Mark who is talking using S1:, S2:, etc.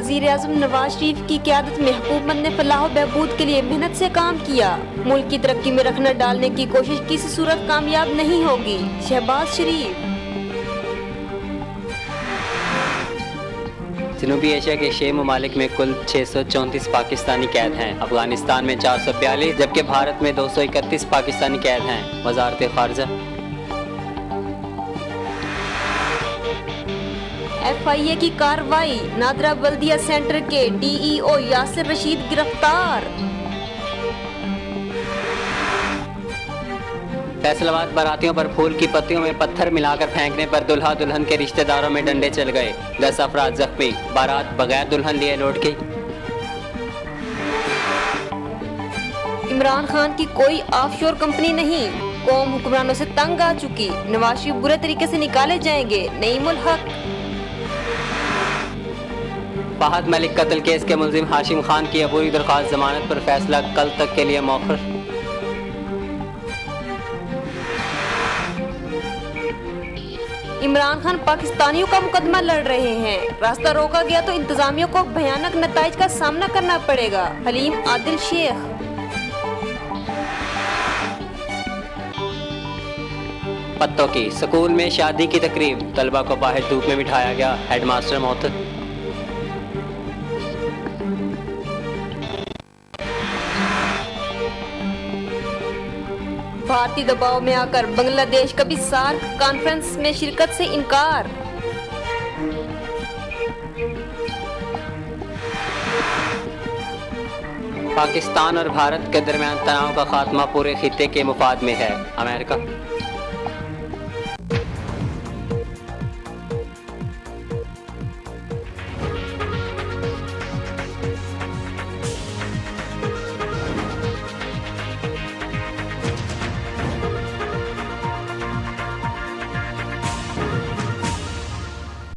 S1: वज़ीर आज़म नवाज शरीफ की क़यादत में हुकूमत ने फलाह बहबूद के लिए मेहनत से काम किया। मुल्क की तरक्की में रखना डालने की कोशिश किसी सूरत कामयाब नहीं होगी। शहबाज शरीफ।
S2: जनूबी एशिया के 6 ममालिक में कुल 634 पाकिस्तानी कैद हैं। अफगानिस्तान में 442 जबकि भारत में 231 पाकिस्तानी कैद हैं। वज़ारत ख़ारजा।
S1: FIA की कार्रवाई, नादरा बल्दिया सेंटर के DEO यासिर रशीद गिरफ्तार।
S2: फैसलाबाद बारातियों पर फूल की पत्तियों में पत्थर मिलाकर फेंकने पर दुल्हा दुल्हन के रिश्तेदारों में डंडे चल गए। 10 अफराद जख्मी। बारात बगैर दुल्हन लिए लौट गई।
S1: इमरान खान की कोई ऑफशोर कंपनी नहीं, कौम हुक्मरानों से तंग आ चुकी। नवाज शरीफ बुरे तरीके से निकाले जाएंगे। नईमुल हक।
S2: फहद मलिक कत्ल केस के मुलजिम हाशिम खान की अबूरी दरख्वास्त जमानत पर फैसला कल तक के लिए मौखर।
S1: इमरान खान पाकिस्तानियों का मुकदमा लड़ रहे हैं। रास्ता रोका गया तो इंतजामियों को भयानक नताइज का सामना करना पड़ेगा। हलीम आदिल शेख।
S2: पत्तों की स्कूल में शादी की तकरीब, तलबा को बाहर धूप में बिठाया गया। हेडमास्टर मौत।
S1: भारतीय दबाव में आकर बांग्लादेश का भी सार्क कॉन्फ्रेंस में शिरकत से इनकार।
S2: पाकिस्तान और भारत के दरमियान तनाव का खात्मा पूरे खित्ते के मुफाद में है। अमेरिका।